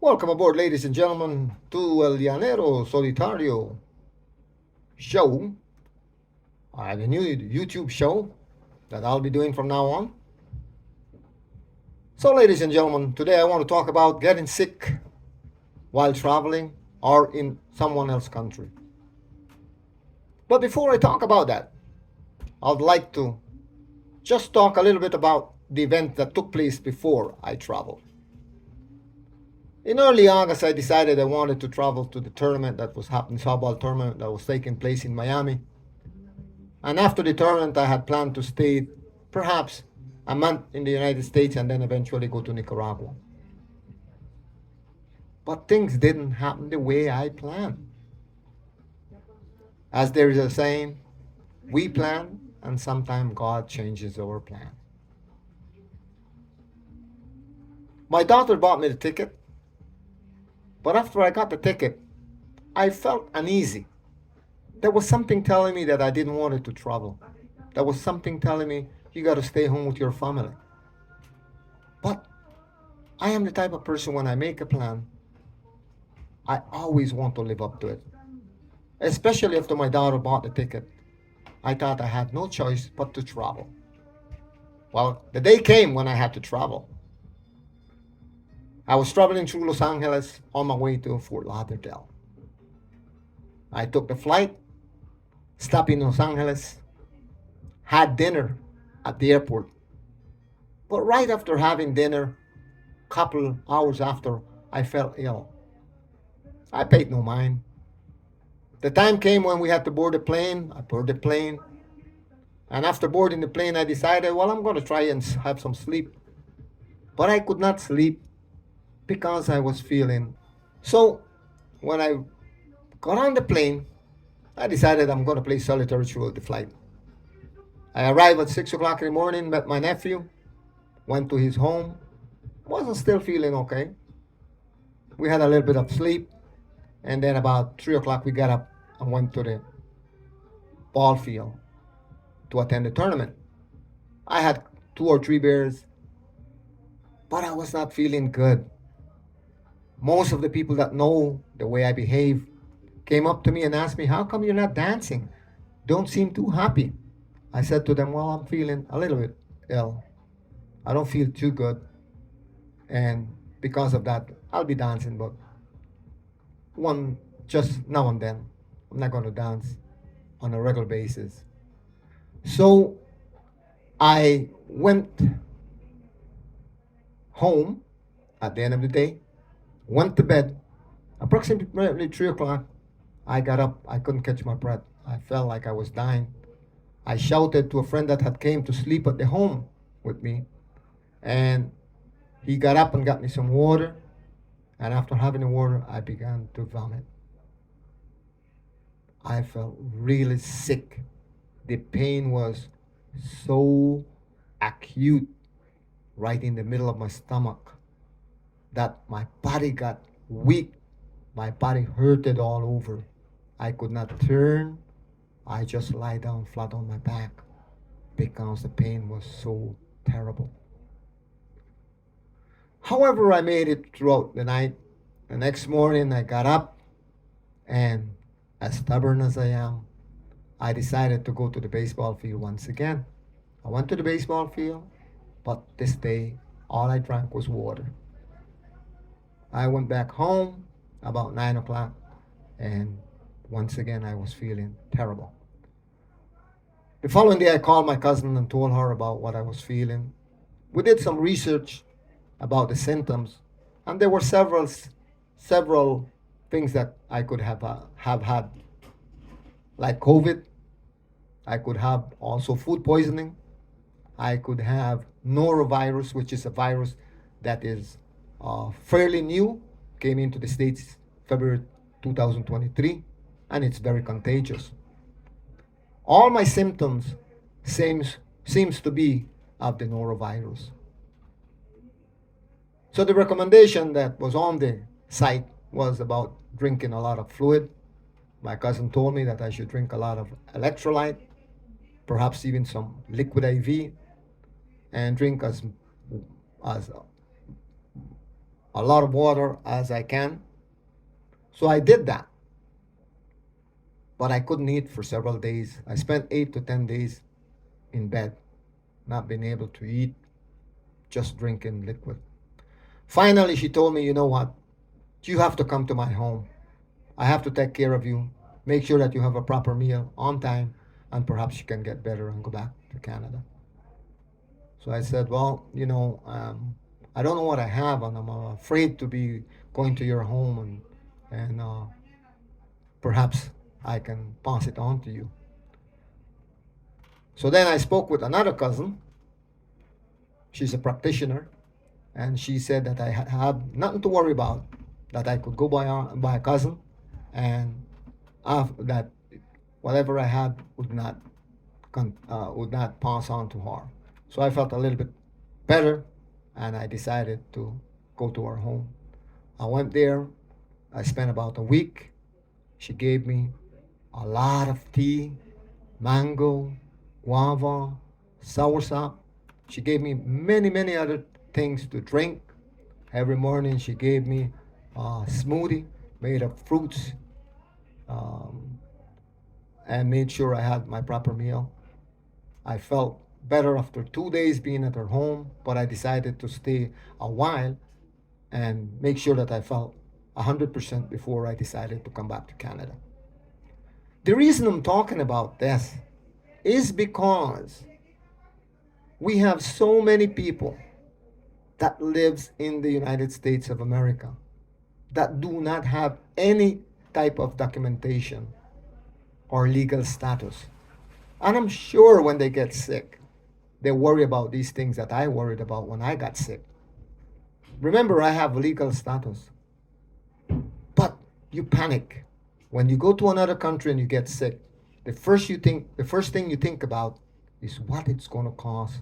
Welcome aboard, ladies and gentlemen, to El Llanero Solitario show, the new YouTube show that I'll be doing from now on. So, ladies and gentlemen, today I want to talk about getting sick while traveling or in someone else's country. But before I talk about that, I'd like to just talk a little bit about the event that took place before I traveled. In early August, I decided I wanted to travel to the tournament that was happening, softball tournament that was taking place in Miami. And after the tournament, I had planned to stay perhaps a month in the United States and then eventually go to Nicaragua. But things didn't happen the way I planned. As there is a saying, we plan and sometimes God changes our plan. My daughter bought me the ticket, but after I got the ticket, I felt uneasy. There was something telling me that I didn't want it to travel. There was something telling me you got to stay home with your family. But I am the type of person when I make a plan, I always want to live up to it. Especially after my daughter bought the ticket, I thought I had no choice but to travel. Well, the day came when I had to travel. I was traveling through Los Angeles on my way to Fort Lauderdale. I took the flight, stopped in Los Angeles, had dinner at the airport. But right after having dinner, couple hours after, I felt ill. I paid no mind. The time came when we had to board the plane. I boarded the plane. And after boarding the plane, I decided, well, I'm going to try and have some sleep. But I could not sleep because I was feeling. So when I got on the plane, I decided I'm going to play solitaire throughout the flight. I arrived at 6 o'clock in the morning, met my nephew, went to his home, wasn't still feeling okay. We had a little bit of sleep, and then about 3 o'clock we got up and went to the ball field to attend the tournament. I had 2 or 3 beers, but I was not feeling good. Most of the people that know the way I behave came up to me and asked me, how come you're not dancing? Don't seem too happy. I said to them, well, I'm feeling a little bit ill. I don't feel too good. And because of that, I'll be dancing, but one just now and then. I'm not going to dance on a regular basis. So I went home at the end of the day, went to bed. Approximately 3 o'clock, I got up. I couldn't catch my breath. I felt like I was dying. I shouted to a friend that had came to sleep at the home with me, and he got up and got me some water. And after having the water, I began to vomit. I felt really sick. The pain was so acute right in the middle of my stomach that my body got weak. My body hurted all over. I could not turn. I just lie down flat on my back because the pain was so terrible. However, I made it throughout the night. The next morning, I got up, and as stubborn as I am, I decided to go to the baseball field once again. I went to the baseball field, but this day, all I drank was water. I went back home about 9 o'clock, and once again, I was feeling terrible. The following day, I called my cousin and told her about what I was feeling. We did some research about the symptoms, and there were several things that I could have had, like COVID. I could have also food poisoning. I could have norovirus, which is a virus that is fairly new, came into the States February 2023, and it's very contagious. All my symptoms seems to be of the norovirus. So the recommendation that was on the site was about drinking a lot of fluid. My cousin told me that I should drink a lot of electrolyte, perhaps even some liquid IV, and drink as a lot of water as I can. So I did that. But I couldn't eat for several days. I spent 8 to 10 days in bed, not being able to eat, just drinking liquid. Finally, she told me, you know what? You have to come to my home. I have to take care of you, make sure that you have a proper meal on time, and perhaps you can get better and go back to Canada. So I said, well, I don't know what I have, and I'm afraid to be going to your home, and perhaps I can pass it on to you. So then I spoke with another cousin. She's a practitioner, and she said that I have nothing to worry about, that I could go by a cousin, and that whatever I had would not pass on to her. So I felt a little bit better, and I decided to go to her home. I went there. I spent about a week. She gave me a lot of tea, mango, guava, soursop. She gave me many, many other things to drink. Every morning she gave me a smoothie made of fruits, um, and made sure I had my proper meal. I felt better after 2 days being at her home, but I decided to stay a while and make sure that I felt 100% before I decided to come back to Canada. The reason I'm talking about this is because we have so many people that lives in the United States of America that do not have any type of documentation or legal status. And I'm sure when they get sick, they worry about these things that I worried about when I got sick. Remember, I have legal status, but you panic. When you go to another country and you get sick, the first thing you think about is what it's going to cost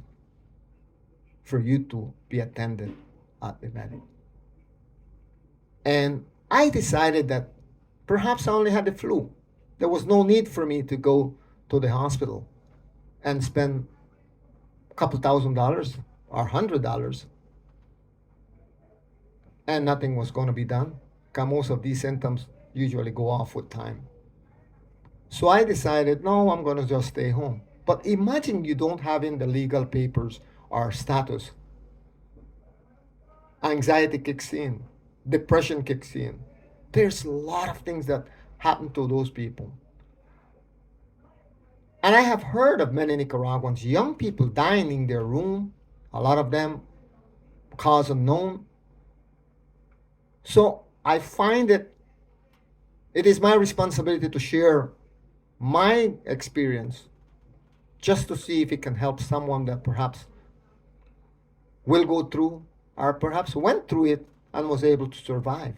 for you to be attended at the medic. And I decided that perhaps I only had the flu. There was no need for me to go to the hospital and spend a couple $1,000 or $100, and nothing was going to be done, because most of these symptoms usually go off with time. So I decided, no, I'm going to just stay home. But imagine you don't have in the legal papers or status. Anxiety kicks in, depression kicks in. There's a lot of things that happen to those people. And I have heard of many Nicaraguans, young people dying in their room, a lot of them cause unknown. So I find that it is my responsibility to share my experience just to see if it can help someone that perhaps will go through or perhaps went through it and was able to survive.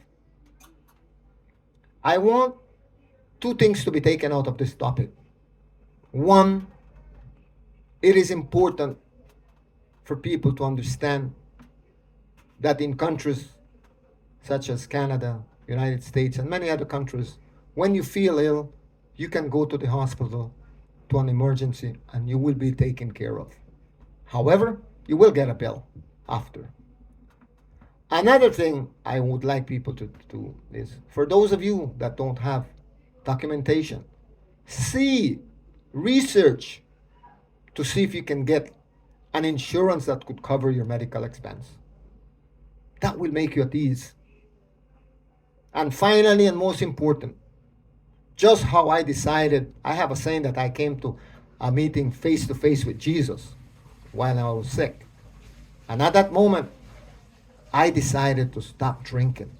I want two things to be taken out of this topic. One, it is important for people to understand that in countries such as Canada, United States, and many other countries, when you feel ill, you can go to the hospital to an emergency and you will be taken care of. However, you will get a bill after. Another thing I would like people to do is, for those of you that don't have documentation, research to see if you can get an insurance that could cover your medical expense. That will make you at ease. And finally, and most important, just how I decided, I have a saying that I came to a meeting face to face with Jesus while I was sick. And at that moment, I decided to stop drinking.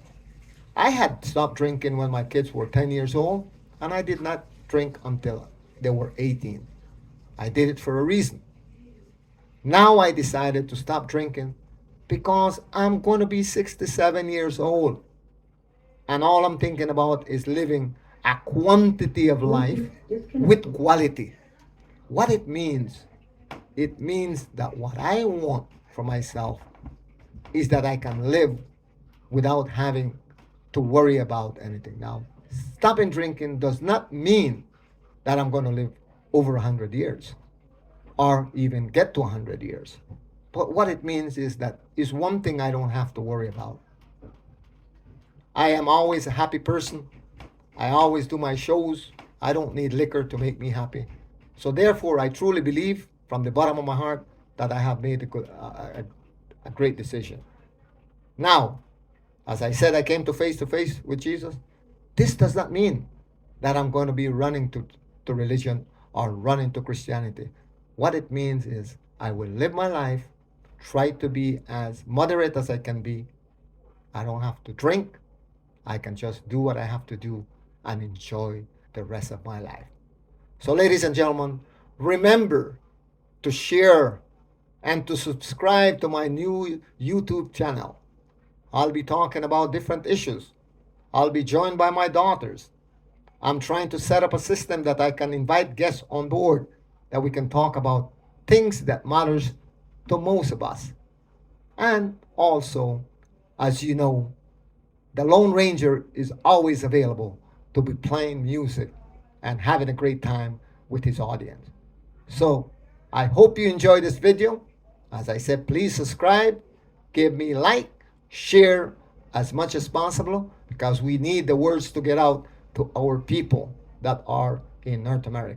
I had stopped drinking when my kids were 10 years old, and I did not drink until they were 18. I did it for a reason. Now I decided to stop drinking because I'm going to be 67 years old. And all I'm thinking about is living a quantity of life with quality. What it means that what I want for myself is that I can live without having to worry about anything. Now, stopping drinking does not mean that I'm going to live over 100 years or even get to 100 years. But what it means is that is one thing I don't have to worry about. I am always a happy person. I always do my shows. I don't need liquor to make me happy. So therefore, I truly believe from the bottom of my heart that I have made a great decision. Now, as I said, I came to face with Jesus. This does not mean that I'm going to be running to religion or running to Christianity. What it means is I will live my life, try to be as moderate as I can be. I don't have to drink. I can just do what I have to do and enjoy the rest of my life. So, ladies and gentlemen, remember to share and to subscribe to my new YouTube channel. I'll be talking about different issues. I'll be joined by my daughters. I'm trying to set up a system that I can invite guests on board that we can talk about things that matters to most of us. And also, as you know, the Lone Ranger is always available to be playing music and having a great time with his audience. So, I hope you enjoyed this video. As I said, please subscribe, give me like, share as much as possible because we need the words to get out to our people that are in North America.